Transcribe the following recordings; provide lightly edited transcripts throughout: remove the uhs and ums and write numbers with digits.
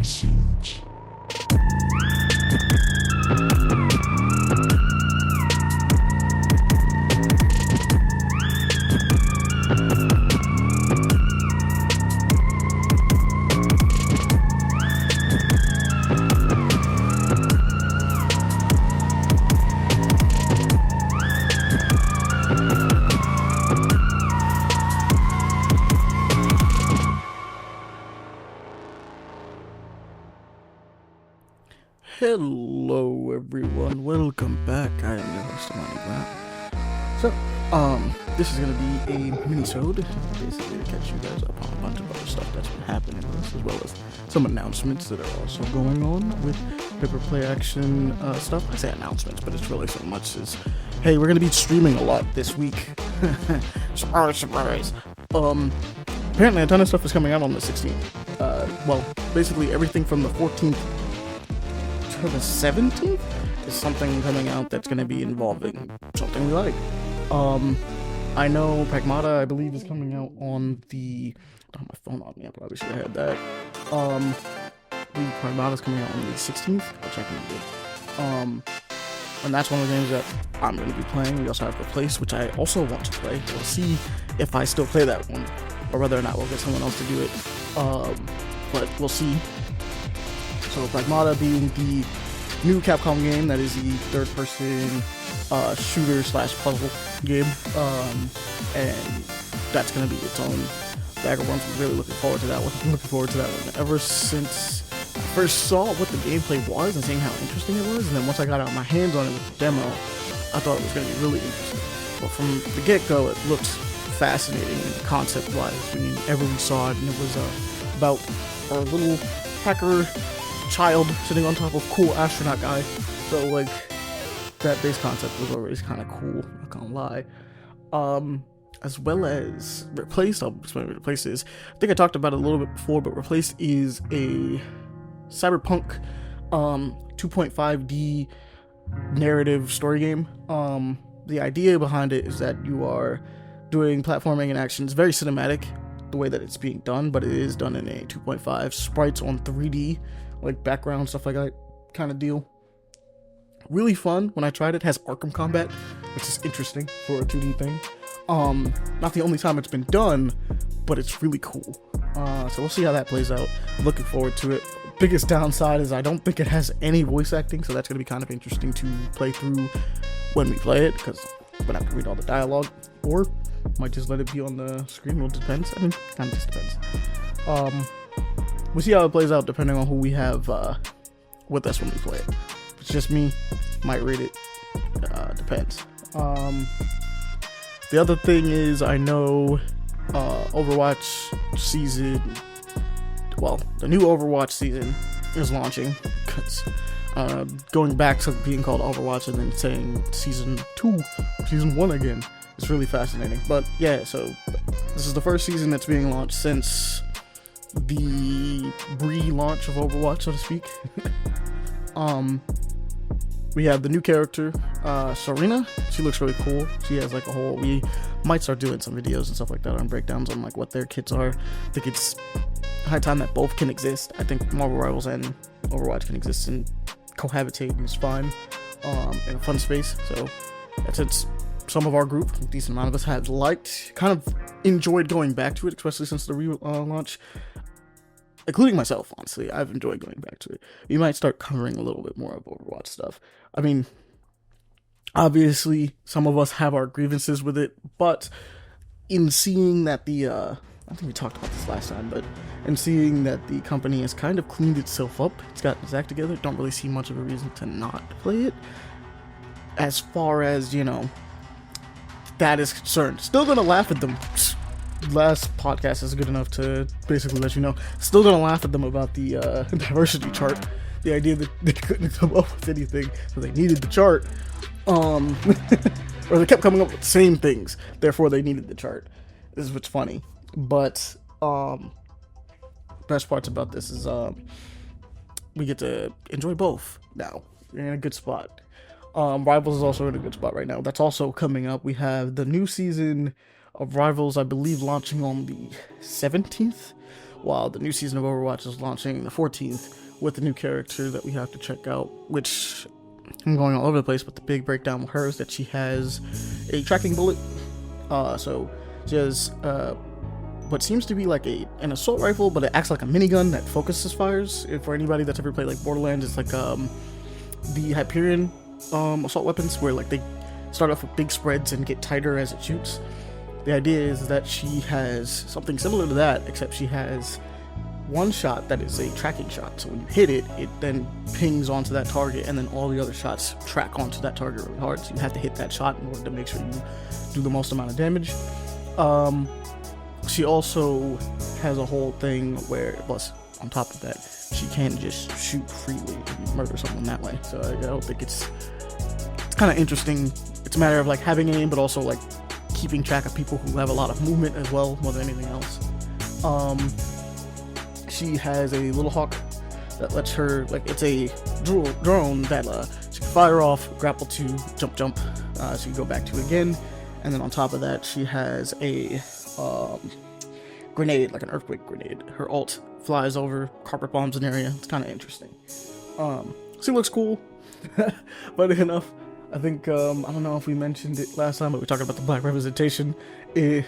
Minisode. Hello everyone, welcome back. I am your host, Ahmani. So, this is gonna be a minisode, basically to catch you guys up on a bunch of other stuff that's been happening with us, as well as some announcements that are also going on with paper play action stuff. I say announcements, but it's really so much as, hey, we're gonna be streaming a lot this week. Surprise. Apparently a ton of stuff is coming out on the 16th. Well, basically everything from the 14th to the 17th is something coming out that's going to be involving something we like. I know Pragmata, I believe, is coming out on the... I don't have my phone on me, I probably should have had that. The Pragmata's coming out on the 16th, which I can do. And that's one of the games that I'm going to be playing. We also have Replace, which I also want to play. We'll see if I still play that one, or whether or not we'll get someone else to do it. But we'll see. So Pragmata being the new Capcom game that is the third-person shooter slash puzzle game, and that's gonna be its own bag of worms. I'm really looking forward to that one. Ever since I first saw what the gameplay was and seeing how interesting it was, and then once I got out my hands on it with the demo, I thought it was gonna be really interesting. But from the get-go, it looked fascinating concept-wise whenever we saw it, and it was about a little hacker child sitting on top of cool astronaut guy. So like that base concept was always kind of cool, not gonna lie. As well as Replace, I'll explain what Replace is. I think I talked about it a little bit before, but Replace is a cyberpunk 2.5D narrative story game. The idea behind it is that you are doing platforming and action. It's very cinematic the way that it's being done, but it is done in a 2.5 sprites on 3D, like background stuff like that kind of deal. Really fun. When I tried it has Arkham combat, which is interesting for a 2D thing. Not the only time it's been done, but it's really cool. So we'll see how that plays out. I'm looking forward to it. Biggest downside is I don't think it has any voice acting, so that's going to be kind of interesting to play through when we play it, because I'm going to have to read all the dialogue, or might just let it be on the screen. Well, it depends. I mean, kind of just depends. We'll see how it plays out depending on who we have with us when we play it. If it's just me, might read it. Depends. The other thing is, I know Overwatch season... Well, the new Overwatch season is launching. Because going back to being called Overwatch and then saying Season 2, Season 1 again, it's really fascinating. But yeah, so this is the first season that's being launched since the re-launch of Overwatch, so to speak. We have the new character, Serena. She looks really cool. She has like a whole... We might start doing some videos and stuff like that on breakdowns on like what their kits are. I think it's high time that both can exist. I think Marvel Rivals and Overwatch can exist and cohabitate, and it's fine in a fun space. So since some of our group, a decent amount of us, have liked, kind of enjoyed going back to it, especially since the relaunch. Including myself, honestly, I've enjoyed going back to it. We might start covering a little bit more of Overwatch stuff. I mean, obviously, some of us have our grievances with it, but in seeing that I think we talked about this last time, but in seeing that the company has kind of cleaned itself up, it's got its act together, don't really see much of a reason to not play it. As far as, that is concerned. Still gonna laugh at them. Last podcast is good enough to basically let you know. Still gonna laugh at them about the diversity chart. The idea that they couldn't come up with anything, so they needed the chart. Or they kept coming up with the same things, therefore they needed the chart. This is what's funny. But best parts about this is we get to enjoy both now. You're in a good spot. Rivals is also in a good spot right now. That's also coming up. We have the new season of Rivals, I believe, launching on the 17th, while the new season of Overwatch is launching the 14th with a new character that we have to check out, which I'm going all over the place, but the big breakdown with her is that she has a tracking bullet. So she has what seems to be like an assault rifle, but it acts like a minigun that focuses fires. For anybody that's ever played like Borderlands, it's like the Hyperion assault weapons, where like they start off with big spreads and get tighter as it shoots. The idea is that she has something similar to that, except she has one shot that is a tracking shot. So when you hit it, it then pings onto that target, and then all the other shots track onto that target really hard. So you have to hit that shot in order to make sure you do the most amount of damage. She also has a whole thing where, plus on top of that, she can just shoot freely and murder someone that way. So I don't think it's kind of interesting. It's a matter of like having aim, but also like keeping track of people who have a lot of movement as well, more than anything else. She has a little hawk that lets her, like, it's a drone that she can fire off, grapple to, jump, so you can go back to again. And then on top of that, she has a grenade, like an earthquake grenade. Her ult flies over, carpet bombs an area. It's kind of interesting. She looks cool, but enough. I think, I don't know if we mentioned it last time, but we talked about the black representation,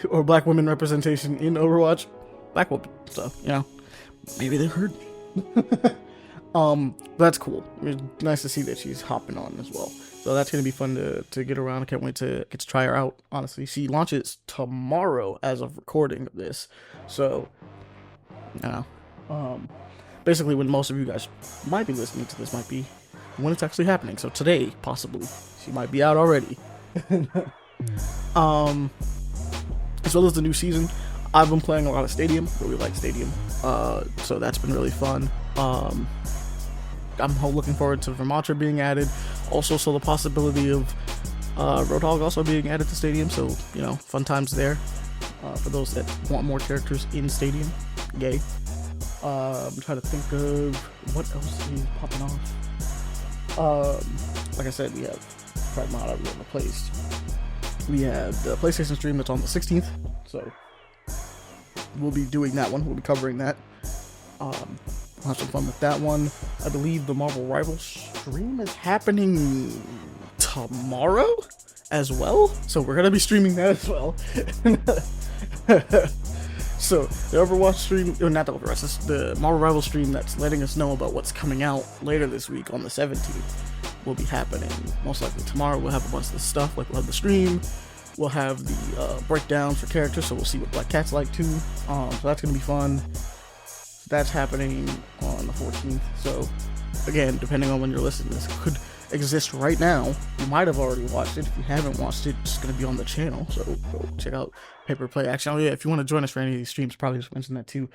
or black women representation in Overwatch. Black woman, so, you know, maybe they heard me. That's cool. It's nice to see that she's hopping on as well. So that's going to be fun to get around. I can't wait to get to try her out, honestly. She launches tomorrow as of recording of this. So, you know, basically when most of you guys might be listening to this might be when it's actually happening. So today, possibly, she might be out already. As well as the new season, I've been playing a lot of Stadium. Really like Stadium. So that's been really fun. I'm looking forward to Vermonter being added. Also, so the possibility of Roadhog also being added to Stadium. So, you know, fun times there. For those that want more characters in Stadium. Yay. I'm trying to think of what else is popping off. Like I said, we have Pragmata being replaced. We have the PlayStation stream that's on the 16th. So we'll be doing that one. We'll be covering that. We'll have some fun with that one. I believe the Marvel Rivals stream is happening tomorrow as well. So we're going to be streaming that as well. So the Overwatch stream, or not the Overwatch, it's the Marvel Rivals stream that's letting us know about what's coming out later this week on the 17th will be happening. Most likely tomorrow we'll have a bunch of this stuff. Like we'll have the stream. We'll have the breakdown for characters, so we'll see what Black Cat's like too. So that's going to be fun. That's happening on the 14th. So, again, depending on when you're listening, this could exist right now. You might have already watched it. If you haven't watched it, it's going to be on the channel. So, go check out Paper Play Action. Oh, yeah, if you want to join us for any of these streams, probably just mention that too.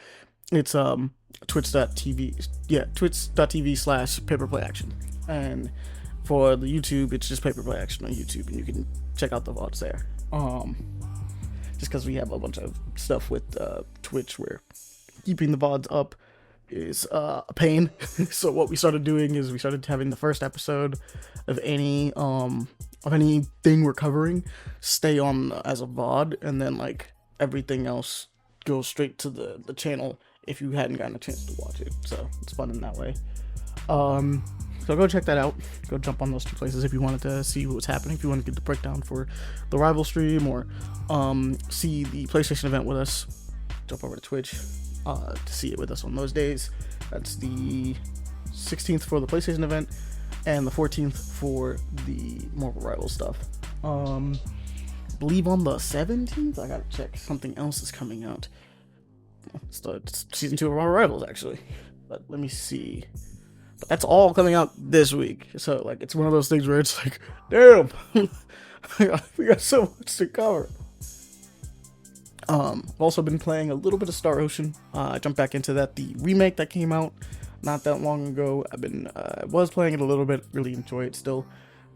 It's twitch.tv. Yeah, twitch.tv/paperplayaction. And for the YouTube, it's just Paper Play Action on YouTube, and you can check out the VODs there. Just because we have a bunch of stuff with Twitch where keeping the VODs up is a pain. So what we started doing is we started having the first episode of anything we're covering stay on as a VOD, and then like everything else goes straight to the channel if you hadn't gotten a chance to watch it. So it's fun in that way. So go check that out. Go jump on those two places if you wanted to see what's happening. If you want to get the breakdown for the Rival stream, or see the PlayStation event with us, jump over to Twitch to see it with us on those days. That's the 16th for the PlayStation event, and the 14th for the Marvel Rival stuff. Believe on the 17th, I gotta check. Something else is coming out. It's season 2 of Marvel Rivals, actually. But let me see. But that's all coming out this week. So, like, it's one of those things where it's like, damn, we got so much to cover. I've also been playing a little bit of Star Ocean. I jumped back into that, the remake that came out not that long ago. I was playing it a little bit, really enjoy it still.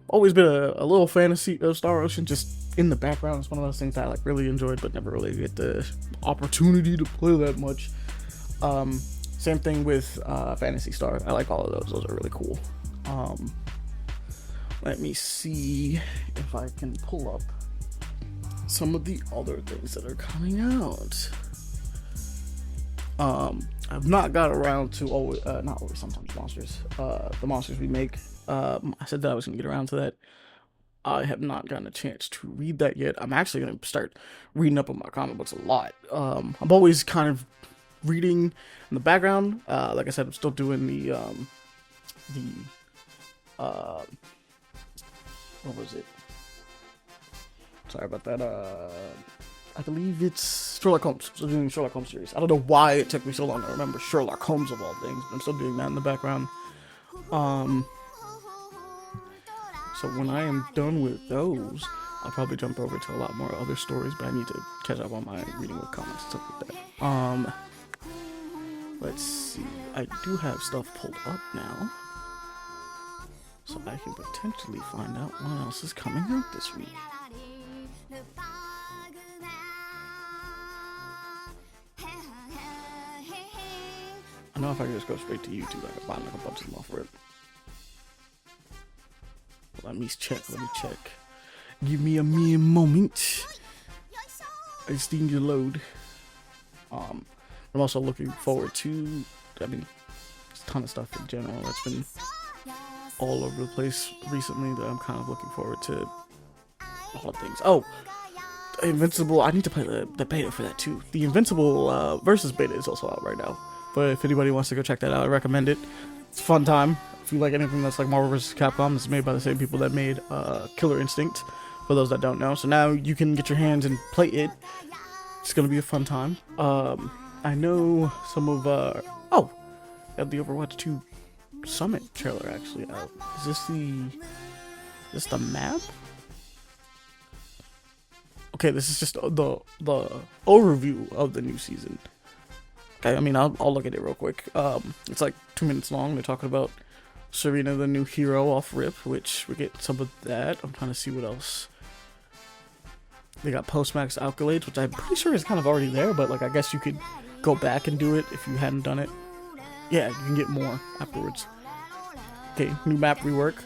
Always been a little fantasy of Star Ocean, just in the background. It's one of those things that I like really enjoyed, but never really get the opportunity to play that much. Same thing with Phantasy Star. I like all of those. Those are really cool. Let me see if I can pull up some of the other things that are coming out. I've not got around to always, not always, sometimes monsters. The monsters we make. I said that I was gonna get around to that. I have not gotten a chance to read that yet. I'm actually gonna start reading up on my comic books a lot. I'm always kind of reading in the background. Like I said, I'm still doing the what was it? Sorry about that. I believe it's Sherlock Holmes. I'm still doing Sherlock Holmes series. I don't know why it took me so long to remember Sherlock Holmes of all things, but I'm still doing that in the background. So when I am done with those, I'll probably jump over to a lot more other stories, but I need to catch up on my reading with comics and stuff like that. Let's see. I do have stuff pulled up now, so I can potentially find out what else is coming out this week. I know if I could just go straight to YouTube, I could find like a bunch of them off rip. Let me check. Give me a mere moment. I just need to load. I'm also looking forward to, I mean, there's a ton of stuff in general that's been all over the place recently that I'm kind of looking forward to. All things. Oh, Invincible. I need to play the beta for that too. The Invincible versus beta is also out right now. But if anybody wants to go check that out, I recommend it. It's a fun time. If you like anything that's like Marvel vs. Capcom, it's made by the same people that made Killer Instinct, for those that don't know. So now you can get your hands and play it. It's going to be a fun time. I know some of... oh! They had the Overwatch 2 Summit trailer actually out. Is this the map? Okay, this is just the overview of the new season. Okay, I mean, I'll look at it real quick. It's like 2 minutes long. They're talking about Serena, the new hero, off rip, which we get some of that. I'm trying to see what else. They got post-max accolades, which I'm pretty sure is kind of already there, but like I guess you could go back and do it if you hadn't done it. Yeah, you can get more afterwards. Okay, new map rework.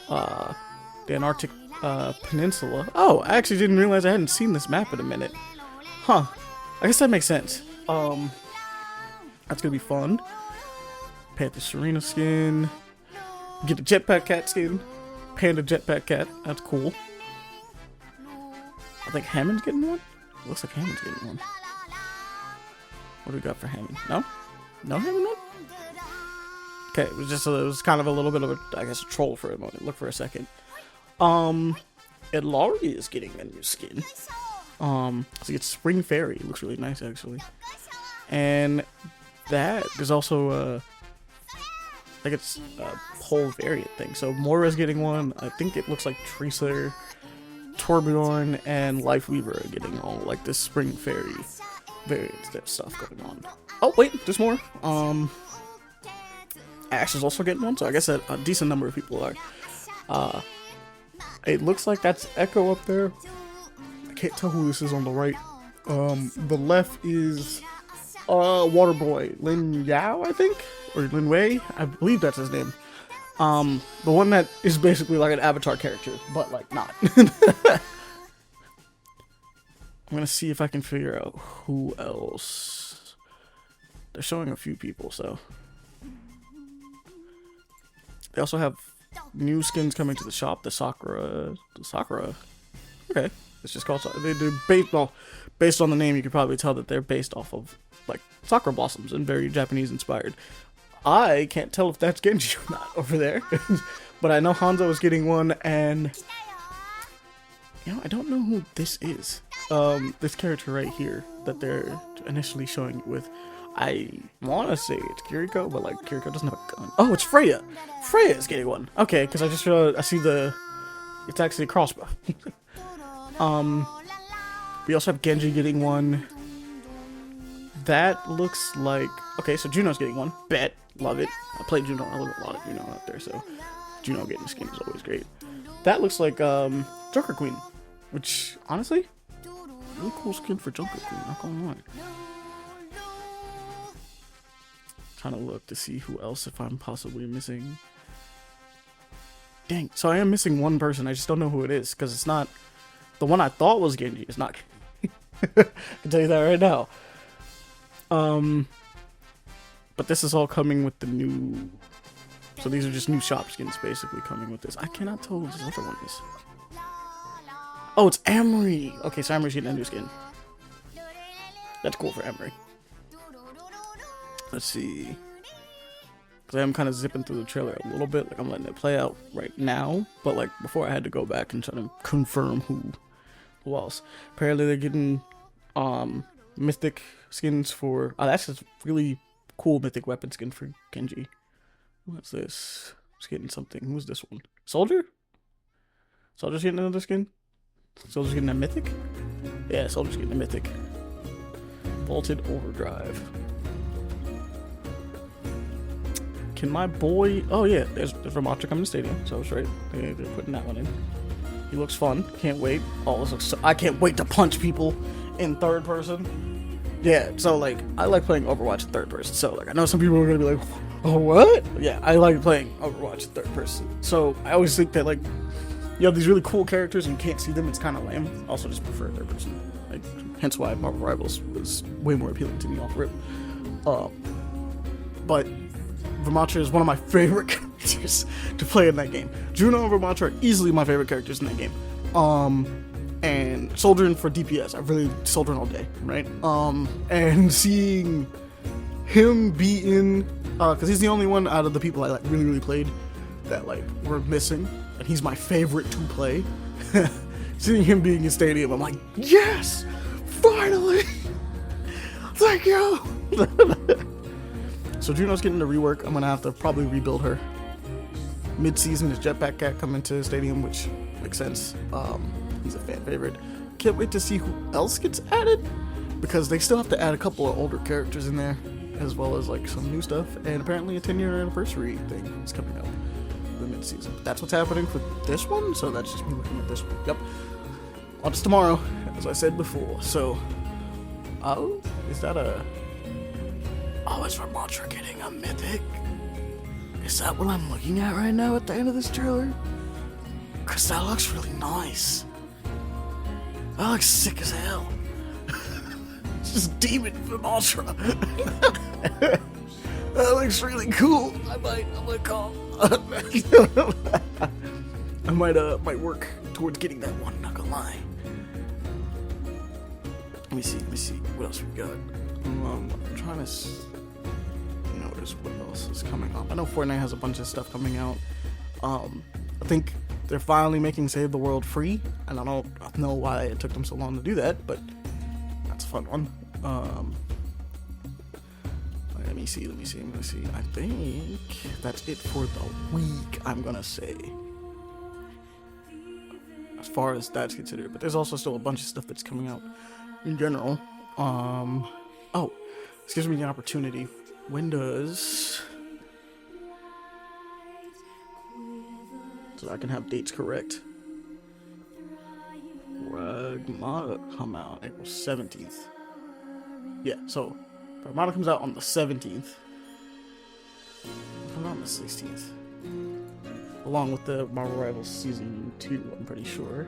The Antarctic Peninsula. Oh, I actually didn't realize I hadn't seen this map in a minute. Huh. I guess that makes sense. That's gonna be fun. Panther Serena skin. Get the Jetpack Cat skin. Panda Jetpack Cat. That's cool. I think Hammond's getting one? Looks like Hammond's getting one. What do we got for Hammond? No? No Hammond one? Okay, it was kind of a little bit of a, I guess, a troll for a moment. Look for a second. And Laurie is getting a new skin. So it's Spring Fairy. It looks really nice, actually. And there's also, I think it's a whole variant thing. So Moira's getting one. I think it looks like Tracer, Torbjorn, and Life Weaver are getting all, like, this Spring Fairy variant stuff going on. Oh, wait, there's more. Ash is also getting one, so I guess a decent number of people are. It looks like that's Echo up there. I can't tell who this is on the right. The left is Waterboy Lin Yao, I think, or Lin Wei. I believe that's his name. The one that is basically like an Avatar character, but like not. I'm gonna see if I can figure out who else. They're showing a few people, so they also have new skins coming to the shop. The Sakura. Okay, it's just called. They're based on the name. You could probably tell that they're based off of like Sakura blossoms and very Japanese inspired. I can't tell if that's Genji or not over there, but I know Hanzo is getting one, and I don't know who this is. This character right here that they're initially showing it with. I want to say it's Kiriko, but like Kiriko doesn't have a gun. Oh, it's Freya. Freya is getting one. Okay, because I just I see it's actually a crossbow. We also have Genji getting one. That looks like, okay, so Juno's getting one. Bet, love it. I played Juno. I love a lot of Juno out there, so Juno getting a skin is always great. That looks like Joker Queen, which honestly, really cool skin for Joker Queen. Not gonna lie. Trying to look to see who else, if I'm possibly missing. Dang, so I am missing one person. I just don't know who it is, because it's not the one I thought was Genji. It's not. I can tell you that right now. But this is all coming with the new. So these are just new shop skins basically coming with this. I cannot tell what this other one is. Oh, it's Ahmani. Okay, so Ahmani's getting a new skin. That's cool for Ahmani. Let's see. Because I'm kind of zipping through the trailer a little bit. Like, I'm letting it play out right now. But, like, before I had to go back and try to confirm who else. Apparently, they're getting mythic skins for... Oh, that's a really cool mythic weapon skin for Genji. What's this? Just getting something. Who's this one? Soldier? Soldier's getting another skin? Soldier's getting a mythic? Yeah, Soldier's getting a mythic. Vaulted Overdrive. Can my boy... Oh, yeah. There's Ramatra coming to Stadium. So I was right. They're putting that one in. He looks fun. Can't wait. Oh, this looks so... I can't wait to punch people in third person. Yeah, so, like, I like playing Overwatch in third person. So, like, I know some people are going to be like, oh, what? Yeah, I like playing Overwatch in third person. So, I always think that, like, you have these really cool characters and you can't see them. It's kind of lame. Also, just prefer third person. Like, hence why Marvel Rivals was way more appealing to me off rip. But Ramatra is one of my favorite characters to play in that game. Juno and Ramatra are easily my favorite characters in that game. And Soldiering for DPS. I really Soldiering all day, right? And seeing him be in, because he's the only one out of the people I like really played that like were missing, and he's my favorite to play. Seeing him being in Stadium, I'm like, yes, finally, thank you. So Juno's getting a rework. I'm gonna have to probably rebuild her. Mid-season is Jetpack Cat coming to Stadium, which makes sense. He's a fan favorite. Can't wait to see who else gets added, because they still have to add a couple of older characters in there, as well as like some new stuff. And apparently a 10-year anniversary thing is coming up the mid-season. But that's what's happening for this one, so that's just me looking at this one. Yep. On to tomorrow, as I said before. So, oh, is that a... Oh, it's Ramatra getting a mythic? Is that what I'm looking at right now at the end of this trailer? Because that looks really nice. That looks sick as hell. It's just Demon Ramatra. That looks really cool. I might call. I might work towards getting that one, not gonna lie. Let me see. What else we got? I'm trying to notice what else is coming up. I know Fortnite has a bunch of stuff coming out. I think they're finally making Save the World free, and I don't know why it took them so long to do that, but that's a fun one. Let me see. I think that's it for the week, I'm gonna say, as far as that's considered. But there's also still a bunch of stuff that's coming out in general. Oh, this gives me the opportunity. When does... So I can have dates correct. Pragmata come out April 17th. Yeah, so Pragmata comes out on the 17th. Comes out on the 16th. Along with the Marvel Rivals Season 2, I'm pretty sure.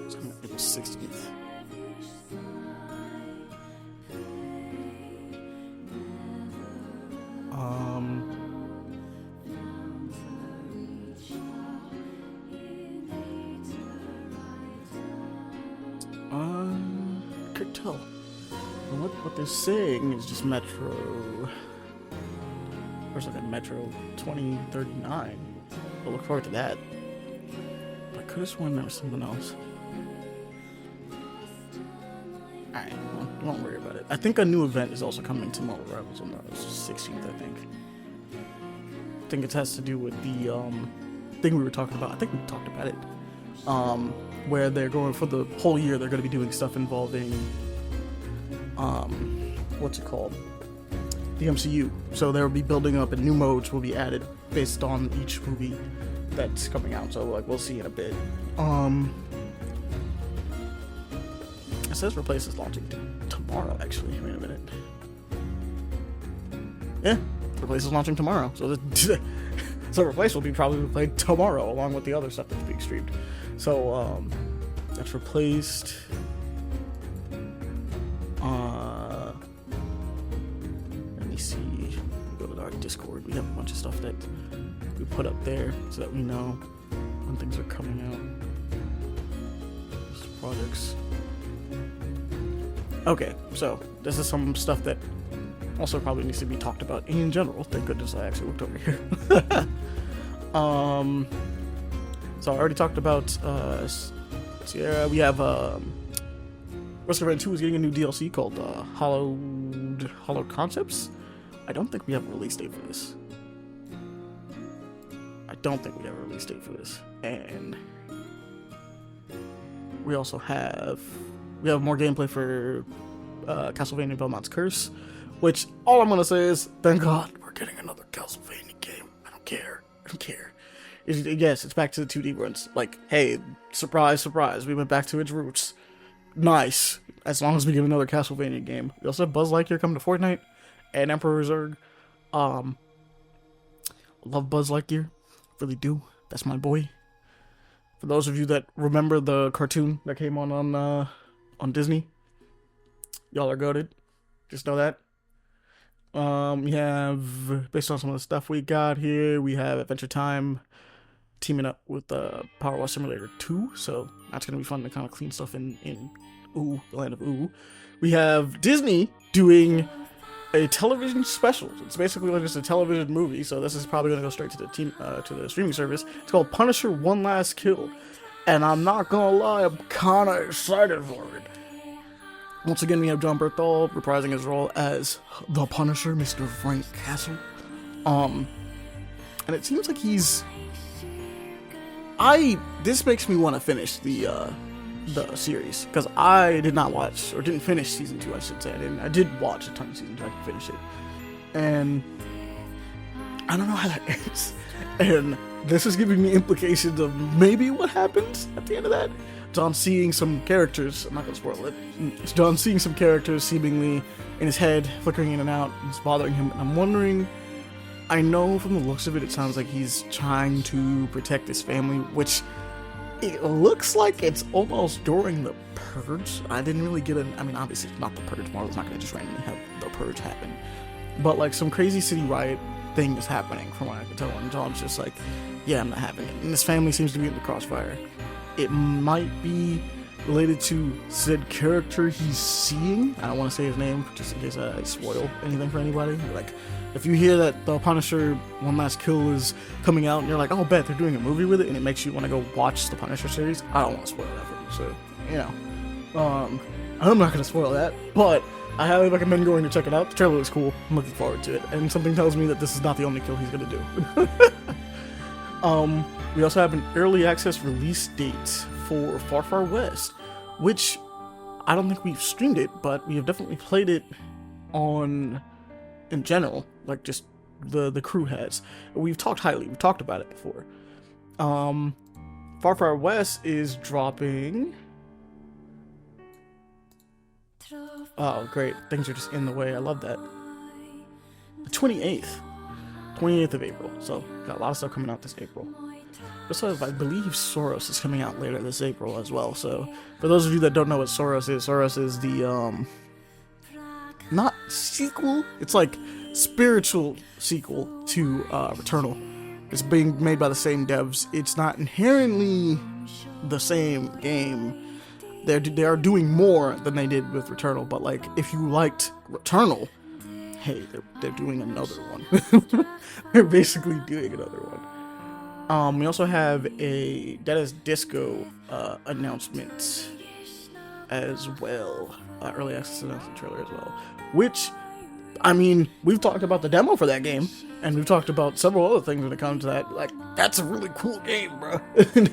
It's coming April 16th. Can't tell. What they're saying is just Metro. There's like a Metro 2039. I'll look forward to that. But I could have sworn there was something else. Alright, well, don't worry about it. I think a new event is also coming to Marvel Rivals on the 16th, I think. I think it has to do with the thing we were talking about. I think we talked about it. Where they're going for the whole year, they're going to be doing stuff involving, what's it called? The MCU. So they'll be building up, and new modes will be added based on each movie that's coming out. So like we'll see in a bit. And It says Replace is launching tomorrow, actually. Wait a minute. Yeah, Replace is launching tomorrow. So, so Replace will be probably played tomorrow, along with the other stuff that's being streamed. So, that's Replaced. Let me see. Go to our Discord. We have a bunch of stuff that we put up there so that we know when things are coming out. Just projects. Okay, so this is some stuff that also probably needs to be talked about in general. Thank goodness I actually looked over here. So I already talked about Sierra. We have Reverie 2 is getting a new DLC called Hollow Concepts. I don't think we have a release date for this. And we also have more gameplay for Castlevania Belmont's Curse, which all I'm gonna say is thank God we're getting another Castlevania game. I don't care. Yes, it's back to the 2D runs. Like, hey, surprise, surprise, we went back to its roots. Nice. As long as we get another Castlevania game. We also have Buzz Lightyear coming to Fortnite and Emperor's Zurg. Love Buzz Lightyear. Really do. That's my boy. For those of you that remember the cartoon that came on Disney, y'all are goated. Just know that. We have, based on some of the stuff we got here, we have Adventure Time teaming up with Power Wash Simulator 2, so that's going to be fun to kind of clean stuff in the land of Ooh. We have Disney doing a television special. It's basically like just a television movie, so this is probably going to go straight to the streaming service. It's called Punisher: One Last Kill, and I'm not going to lie, I'm kind of excited for it. Once again, we have John Berthal reprising his role as the Punisher, Mr. Frank Castle. And it seems like this makes me want to finish the series, because I did not watch, or didn't finish season 2, I should say. I did watch a ton of season 2, I didn't finish it. And I don't know how that ends. And this is giving me implications of maybe what happens at the end of that. John seeing some characters, I'm not going to spoil it, John seeing some characters seemingly in his head, flickering in and out, it's bothering him, and I'm wondering, I know from the looks of it, it sounds like he's trying to protect his family, which it looks like it's almost during the Purge. I didn't really get obviously it's not the Purge, Marvel's not going to just randomly have the Purge happen, but like some crazy city riot thing is happening from what I can tell, and John's just like, yeah, I'm not having it, and his family seems to be in the crossfire. It might be related to said character he's seeing. I don't want to say his name, just in case I spoil anything for anybody. Like, if you hear that the Punisher One Last Kill is coming out, and you're like, oh, bet they're doing a movie with it, and it makes you want to go watch the Punisher series, I don't want to spoil that for you. So, I'm not going to spoil that, but I highly recommend going to check it out. The trailer looks cool. I'm looking forward to it, and something tells me that this is not the only kill he's going to do. We also have an early access release date for Far Far West, which I don't think we've streamed it, but we have definitely played it in general, like just the crew has. We've talked about it before. Far Far West is dropping. Oh, great. Things are just in the way. I love that. The 28th of April. So, got a lot of stuff coming out this April. Also, I believe Soros is coming out later this April as well. So, for those of you that don't know what Soros is the, not sequel, it's like spiritual sequel to Returnal. It's being made by the same devs. It's not inherently the same game. They are doing more than they did with Returnal, but like, if you liked Returnal, hey, they're doing another one. They're basically doing another one. We also have a Deada's Disco announcement as well. Early access announcement trailer as well. Which, we've talked about the demo for that game, and we've talked about several other things when it comes to that. Like, that's a really cool game, bro. That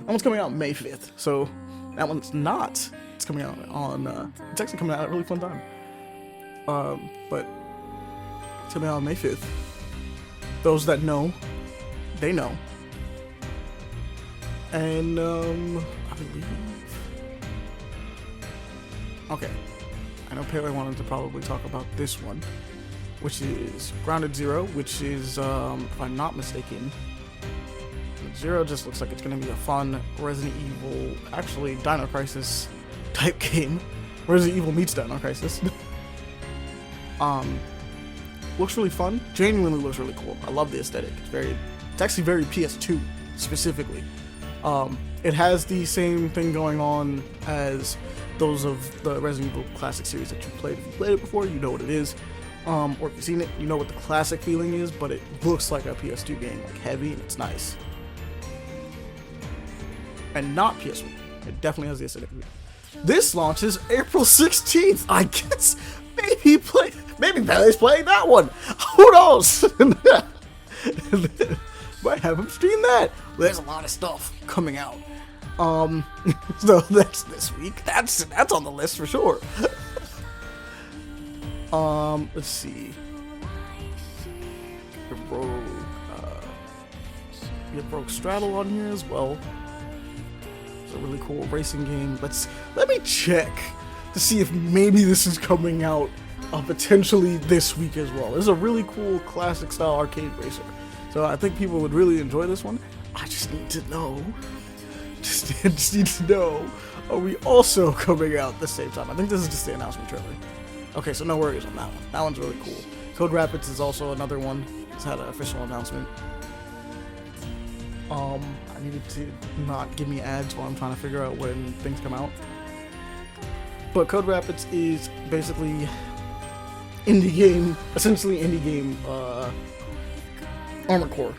one's coming out May 5th, so that one's not. It's coming out on, it's actually coming out at a really fun time. But it's coming out on May 5th. Those that know, they know. And, I believe Okay, I know Pele wanted to probably talk about this one, which is Grounded Zero, which is, if I'm not mistaken, Zero just looks like it's going to be a fun Resident Evil, actually Dino Crisis type game. Resident Evil meets Dino Crisis. Looks really fun. Genuinely looks really cool. I love the aesthetic. It's actually very PS2 specifically. It has the same thing going on as those of the Resident Evil Classic series that you played. If you played it before, you know what it is. Or if you've seen it, you know what the classic feeling is, but it looks like a PS2 game, like heavy, and it's nice. And not PS1. It definitely has the aesthetic. This launches April 16th. I guess maybe Pele's playing that one. Who knows? Might have him stream that. There's a lot of stuff coming out. So that's this week. That's on the list for sure. Let's see. We have Rogue Straddle on here as well. It's a really cool racing game. Let me check to see if maybe this is coming out potentially this week as well. This is a really cool classic style arcade racer. So I think people would really enjoy this one. I just need to know. Just need to know. Are we also coming out at the same time? I think this is just the announcement trailer. Okay, so no worries on that one. That one's really cool. Code Rapids is also another one. It's had an official announcement. I needed to not give me ads while I'm trying to figure out when things come out. But Code Rapids is basically essentially indie game Armored Core.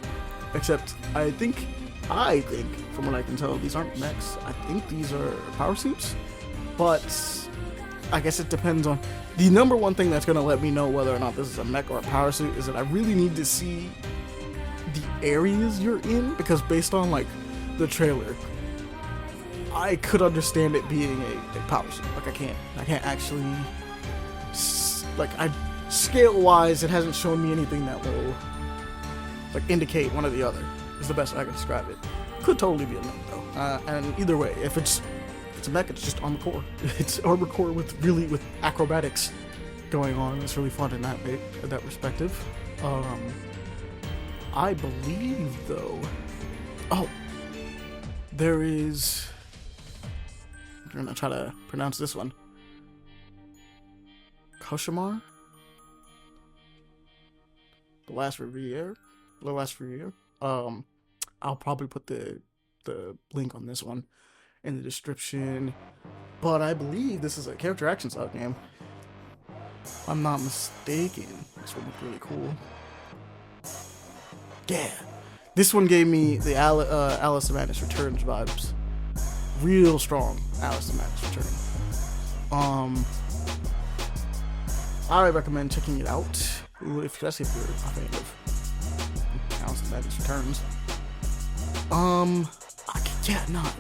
Except I think, from what I can tell, these aren't mechs. I think these are power suits. But I guess it depends on... The number one thing that's going to let me know whether or not this is a mech or a power suit is that I really need to see the areas you're in, because based on like the trailer, I could understand it being a power suit. Like I can't actually, like, scale wise, it hasn't shown me anything that will like indicate one or the other. Is the best way I can describe it. Could totally be a mech though. And either way, if it's a mech, it's just Armored Core. It's Armored Core with acrobatics going on. It's really fun in that perspective. I believe though. Oh, there is. I'm gonna try to pronounce this one. Koshmar. The Last Reverie. I'll probably put the link on this one in the description, but I believe this is a character action style game. If I'm not mistaken. This one looked really cool. Yeah, this one gave me the Alice the Madness Returns vibes. Real strong Alice the Madness Return. I recommend checking it out, especially if you're a fan of Alice the Madness Returns.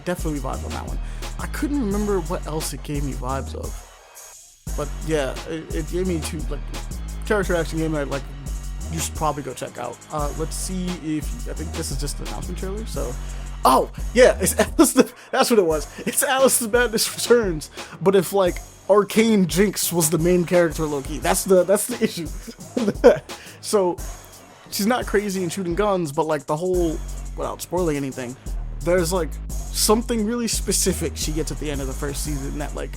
Definitely vibes on that one. I couldn't remember what else it gave me vibes of, but yeah, it gave me two like character action game that like you should probably go check out. Let's see if I think this is just the announcement trailer. So, oh yeah, it's that's what it was. It's Alice the Madness Returns, but if like Arcane Jinx was the main character, Loki, that's the issue. So she's not crazy and shooting guns, but like the whole, without spoiling anything, there's like something really specific she gets at the end of the first season that like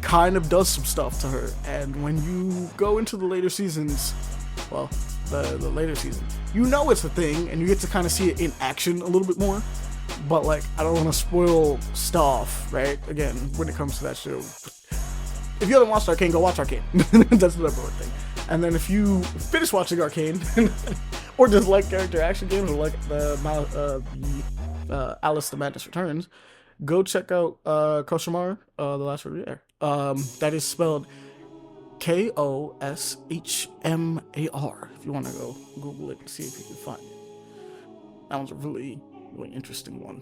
kind of does some stuff to her, and when you go into the later seasons, well, the later season, you know it's a thing, and you get to kind of see it in action a little bit more. But like, I don't want to spoil stuff, right? Again, when it comes to that show, if you haven't watched Arcane, go watch Arcane. That's the number one thing. And then if you finish watching Arcane, or just like character action games, or like the Alice the Madness Returns, go check out Koshmar, The Last Reverie. That is spelled Koshmar. If you want to go Google it and see if you can find it. That one's a really interesting one.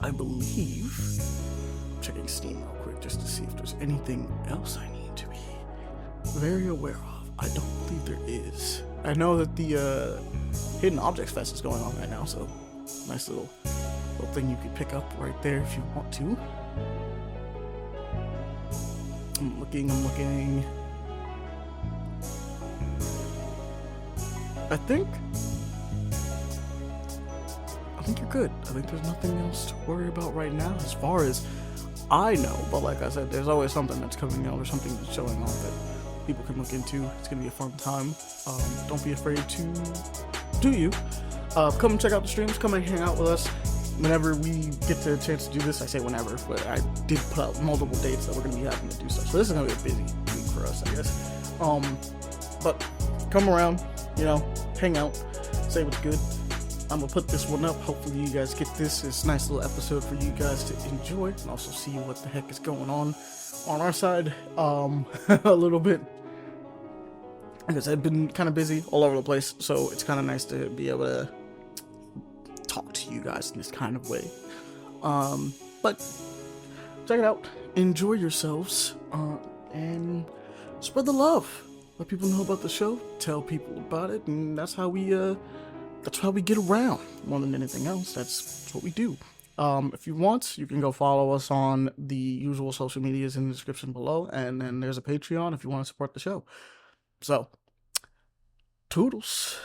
I believe, checking Steam real quick just to see if there's anything else I need to be very aware of. I don't believe there is. I know that the Hidden Objects Fest is going on right now, so nice little thing you could pick up right there if you want to. I'm looking. I think you're good. I think there's nothing else to worry about right now as far as I know. But like I said, there's always something that's coming out or something that's showing on that people can look into. It's gonna be a fun time. Don't be afraid to do you. Come and check out the streams. Come and hang out with us whenever we get the chance to do this. I say whenever, but I did put out multiple dates that we're gonna be having to do stuff. So this is gonna be a busy week for us, I guess. But come around, hang out, say what's good. I'm gonna put this one up. Hopefully you guys get this. It's a nice little episode for you guys to enjoy and also see what the heck is going on our side. A little bit. Because I've been kind of busy all over the place, so it's kind of nice to be able to talk to you guys in this kind of way. But check it out. Enjoy yourselves, and spread the love. Let people know about the show. Tell people about it, and that's how we get around more than anything else. That's what we do. If you want, you can go follow us on the usual social medias in the description below, and then there's a Patreon if you want to support the show. So, toodles.